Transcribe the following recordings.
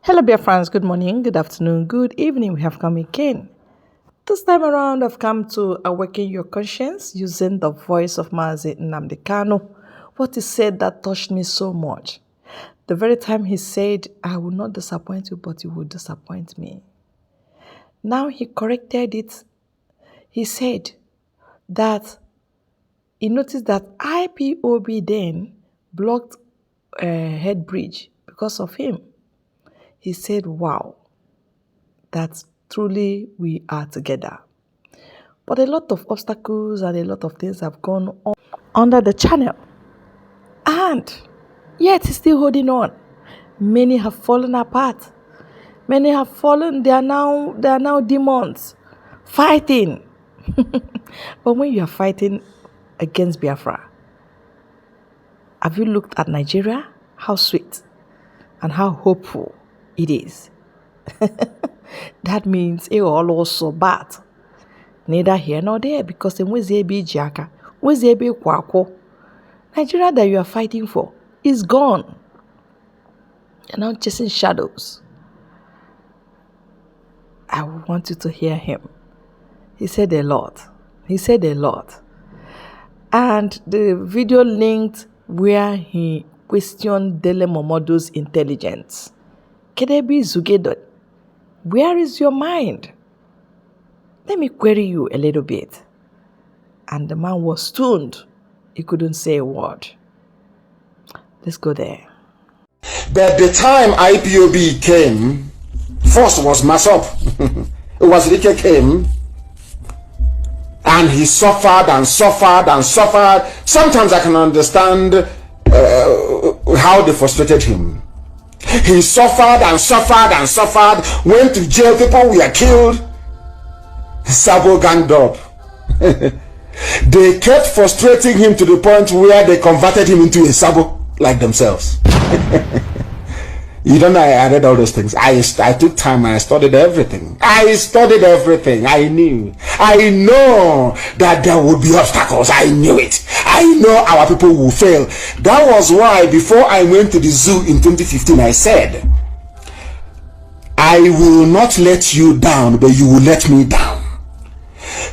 Hello, dear friends. Good morning, good afternoon, good evening. We have come again. This time around, I've come to awaken your conscience using the voice of Mazi Nnamdi Kanu. What he said that touched me so much. The very time he said, I will not disappoint you, but you will disappoint me. Now he corrected it. He said that he noticed that IPOB then blocked a head bridge because of him. He said, wow, that truly we are together. But a lot of obstacles and a lot of things have gone on under the channel. And yet he's still holding on. Many have fallen apart. Many have fallen. They are now demons fighting. But when you are fighting against Biafra, have you looked at Nigeria? How sweet and how hopeful it is. That means it all also bad. Neither here nor there, because the Mwezebe Jaka, Mwezebe Kwako, Nigeria that you are fighting for is gone. You're now chasing shadows. I want you to hear him. He said a lot. He said a lot. And the video linked where he questioned Dele Momodu's intelligence. Kedebi Zugedot, where is your mind? Let me query you a little bit. And the man was stunned. He couldn't say a word. Let's go there. But the time IPOB came, first was Masop. It was Rike came. And he suffered and suffered and suffered. Sometimes I can understand how they frustrated him. He suffered and suffered and suffered, went to jail, people were killed. Sabo ganged up. They kept frustrating him to the point where they converted him into a Sabo like themselves. You don't know, I read all those things. I took time and I studied everything. I knew. I know that there would be obstacles. I knew it. I know our people will fail. That was why before I went to the zoo in 2015, I said, I will not let you down, but you will let me down.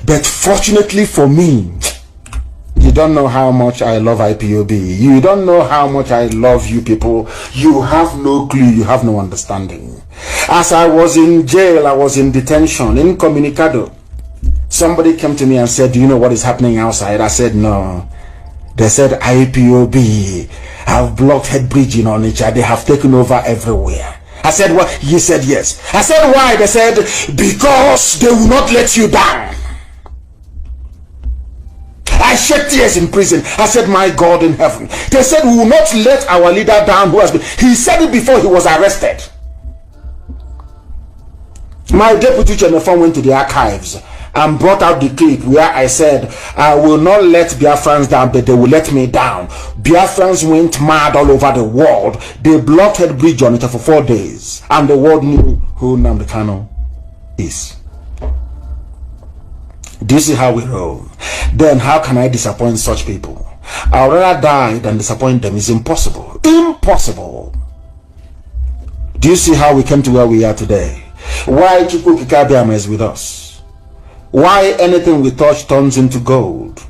But fortunately for me, you don't know how much I love IPOB. You don't know how much I love you people. You have no clue. You have no understanding. As I was in jail, I was in detention, incommunicado. Somebody came to me and said, do you know what is happening outside? I said, no. They said IPOB have blocked head bridge in Onitsha. They have taken over everywhere. I said, what? He said, yes. I said, why? They said, because they will not let you down. I shed tears in prison. I said, my God in heaven. They said, we will not let our leader down who has been. He said it before he was arrested. My deputy Chenefon went to the archives and brought out the clip where I said, I will not let Biafrans down, but they will let me down. Biafrans went mad all over the world. They blocked head bridge on it for 4 days. And the world knew who Nnamdi Kanu is. Do you see how we roll? Then how can I disappoint such people? I'd rather die than disappoint them. It's impossible. Impossible. Do you see how we came to where we are today? Why Chukwu Kikabiama is with us? Why anything we touch turns into gold?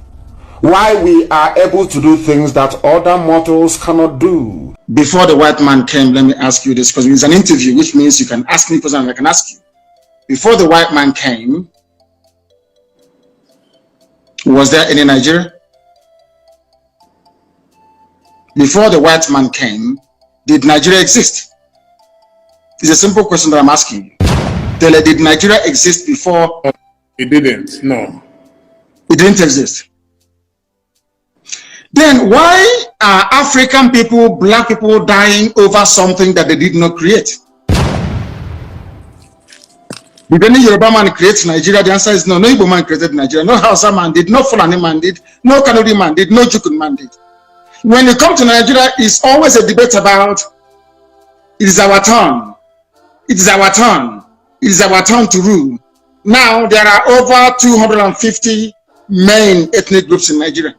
Why we are able to do things that other mortals cannot do? Before the white man came, let me ask you this, because it's an interview, which means you can ask me questions and I can ask you. Before the white man came, was there any Nigeria? Before the white man came, did Nigeria exist? It's a simple question that I'm asking you. Did Nigeria exist before? It didn't, no. It didn't exist. Then why are African people, black people dying over something that they did not create? Did any Yoruba man create Nigeria? The answer is no. No Igbo man created Nigeria. No Hausa man did. No Fulani man did. No Kanuri man did. No Jukun man did. When you come to Nigeria, it's always a debate about it is our turn. It is our turn. It is our turn to rule. Now there are over 250 main ethnic groups in Nigeria.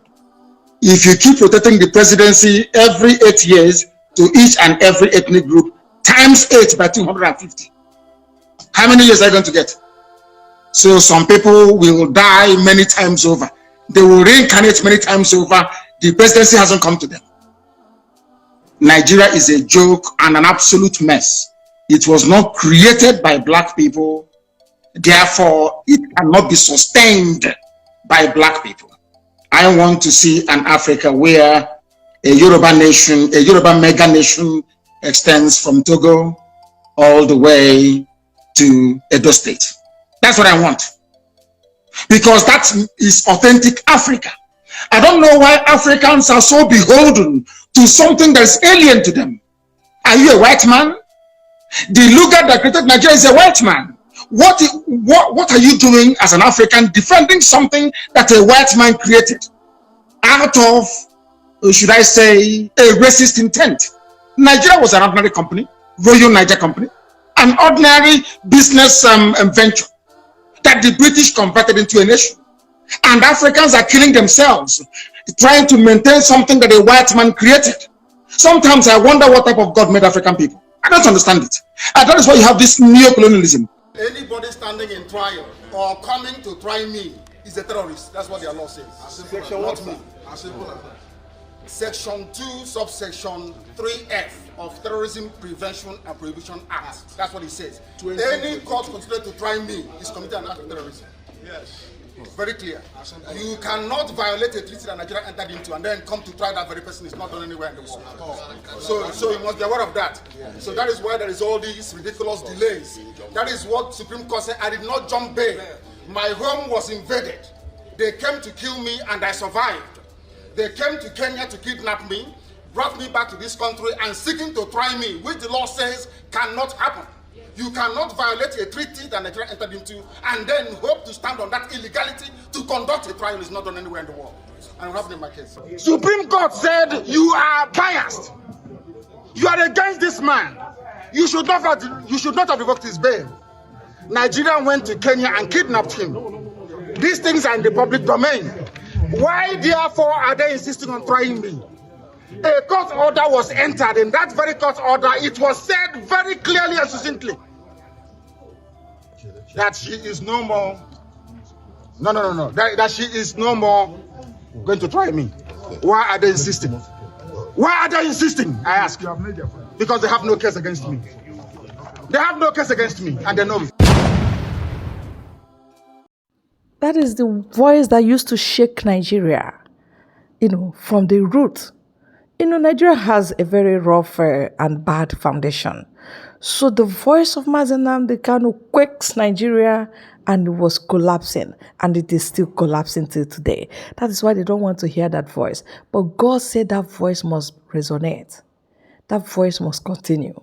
If you keep rotating the presidency every 8 years to each and every ethnic group, times 8 by 250. How many years are you going to get? So some people will die many times over. They will reincarnate many times over. The presidency hasn't come to them. Nigeria is a joke and an absolute mess. It was not created by black people. Therefore, it cannot be sustained by black people. I want to see an Africa where a Yoruba nation, a Yoruba mega nation extends from Togo all the way to Edo State. That's what I want. Because that is authentic Africa. I don't know why Africans are so beholden to something that's alien to them. Are you a white man? The Luga that created Nigeria is a white man. What are you doing as an African defending something that a white man created out of, should I say, a racist intent? Nigeria was an ordinary company, Royal Niger Company, an ordinary business venture that the British converted into a nation. And Africans are killing themselves trying to maintain something that a white man created. Sometimes I wonder what type of God made African people. I don't understand it. And that is why you have this neo-colonialism. Anybody standing in trial or coming to try me is a terrorist. That's what their law says. Section what me? As simple as that. Section 2, subsection 3F of Terrorism Prevention and Prohibition Act. That's what it says. Any court considered to try me is committed an act of terrorism. Yes. It's very clear. You cannot violate a treaty that Nigeria entered into and then come to try that very person. Is not done anywhere in the world. So you must be aware of that. So that is why there is all these ridiculous delays. That is what Supreme Court said. I did not jump bail. My home was invaded. They came to kill me and I survived. They came to Kenya to kidnap me, brought me back to this country and seeking to try me, which the law says cannot happen. You cannot violate a treaty that Nigeria entered into and then hope to stand on that illegality to conduct a trial. Is not done anywhere in the world. And what happened in my case? Supreme Court said you are biased. You are against this man. You should not have revoked his bail. Nigeria went to Kenya and kidnapped him. These things are in the public domain. Why, therefore, are they insisting on trying me? A court order was entered. In that very court order, it was said very clearly and succinctly that she is no more. No. That she is no more going to try me. Why are they insisting? Why are they insisting? I ask. Because they have no case against me. They have no case against me, and they know it. That is the voice that used to shake Nigeria, from the root. Nigeria has a very rough and bad foundation. So the voice of Nnamdi Kanu quakes Nigeria and it was collapsing. And it is still collapsing till today. That is why they don't want to hear that voice. But God said that voice must resonate. That voice must continue.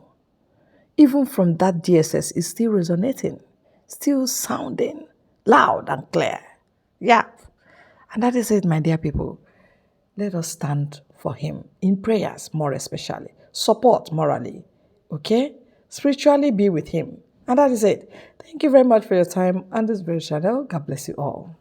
Even from that DSS, it's still resonating. Still sounding loud and clear. Yeah. And that is it, my dear people. Let us stand for him in prayers, more especially. Support morally. Okay? Spiritually be with him. And that is it. Thank you very much for your time on this very channel. God bless you all.